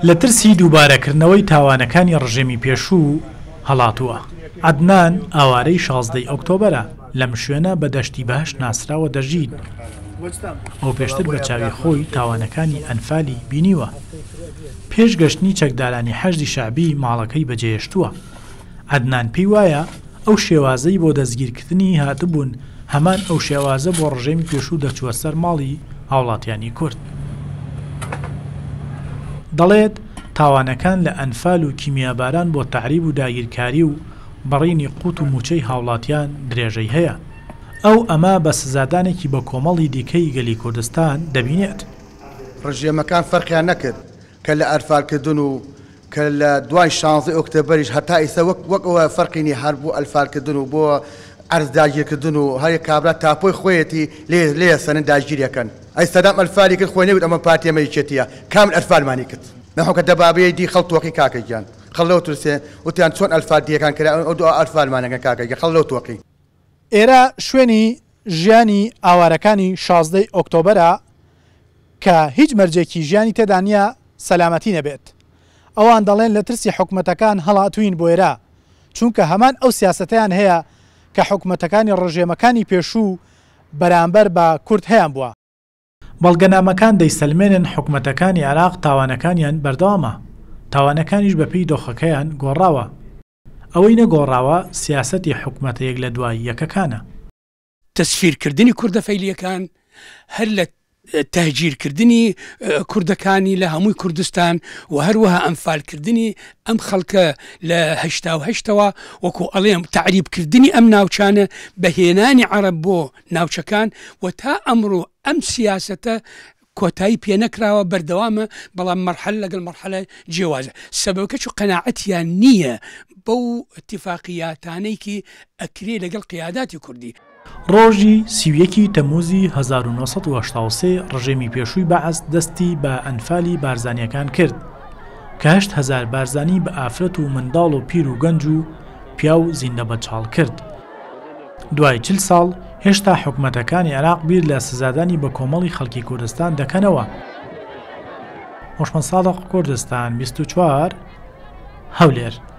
لە ترسی دووبارەکردنەوەی تاوانەکانی ڕژێمی پێشوو هەڵاتووە. عەدنان ئاوارەی 16 ئۆکتۆبەرە لەم شوێنە بە دەشتی بەهەشت ناسراوە دەژین. ئەو پێشتر بە چاوی خۆی تاوانەکانی ئەنفالی بینیوە. پێش گەشتنی چەکدارانی حەشدی شعبی ماڵەکەی بەجێهێشتووە. عەدنان پێی وایە ئەو شێوازەی بۆ دەستگیرکردنی هاتبوون هەمان ئەو شێوازە بۆ ڕژێمی پێشوو دەچووە سەر ماڵی هاوڵاتیانی کورد. دەڵێت تاوانەکان لە ئەنفال و کیمیاباران بۆ تەعریب و داگیرکاری و بەڕینی قوت و موچەی هاوڵاتیان درێژەی هەیە. ئەمە بە سزادانێکی بە کۆمەڵی دیکەی گەلی کوردستان دەبینێت. ڕژێمەکان فەرقیان نەکرد کە لە ئەرفالکردن و کە لە دوای 16 ئۆکتۆبەریش هەتا ئێستا وەکەوە فەرقینی هەر بۆ ئەلفالکردن و بۆ عەرز داگیرکردن و هەر کابرا تاپۆی خۆیەتی لێ سەرن داگیریەکەن. ئەی سەدام ئەلفالی کرد خۆی نەوت ئەمە پارتیەمەیەکێتیە کامل ئەلفالمانی کرد. نەحوکە دەبابەیە دی خەڵتوەقی کاکەگیان خەڵەوە ترسێ وتیان چۆن ئەلفال دیەکان کرا ئەو دو ئەلفالمانەکە کاکەگە خەڵەوە تۆقی. ئێرە شوێنی ژیانی ئاوارەکانی 16 ئۆکتۆبەرە کە هیچ مەرجێکی ژیانی تێدا نیە سەلامەتی نەبێت. ئەوان دەڵێن لە ترسی حکومەتەکان هەڵاتوین بۆ ئێرە چونکە هەمان ئەو سیاسەتیان هەیە کە حکومەتەکانی ڕژێمەکانی پێشوو بەرامبەر بە کورد هەیان بووە. بەڵگەنامەکان دەیسەلمێنن حکومەتەکانی عێراق تاوانەکانیان بەردەوامە. تاوانەکانیش بەپێی دۆخەکەیان گۆڕاوە. ئەوەی نەگۆڕاوە سیاسەتی حکومەتەیەک لە دوای یەکەکانە. تەسفیرکردنی کوردە فەیلیەکان هەر لە تەهجیرکردنی کوردەکانی لە هەمووی کوردستان و هەروەها ئەنفالکردنی ئەم خەڵکە لە 1970ەوە وەکو ئەڵێم تعریبکردنی ئەم ناوچانە بەهێنانی عەرەب بۆ ناوچەکان و تا ئەمڕۆ ئەم سیاسەتە کۆتایی پێ نەکراوە بەردەوامە بەڵام مەرحەل لەگەڵ مەرحەلە جیاوازە. سەبەبەکە چوو قەناعەتیان نییە بەو ئەتیفاقیاتانەیەکی ئەکرێ لەگەڵ قیاداتی کوردی. ڕۆژی 31 تەمووزی 1970 ڕژێمی پێشووی بەعەز دەستی بە ئەنفالی بارزانیەکان کرد کە 8,000 بارزانی بە ئافرەت و منداڵ و پیر و گەنج و پیا و زیندە بەچاڵ کرد. دوای 40 ساڵ هێشتا حکومەتەکانی عێراق بیر لە سزادانی بە کۆمەڵی خەڵکی کوردستان دەکەنەوە. محمد سادق کوردستان 24 هەولێر.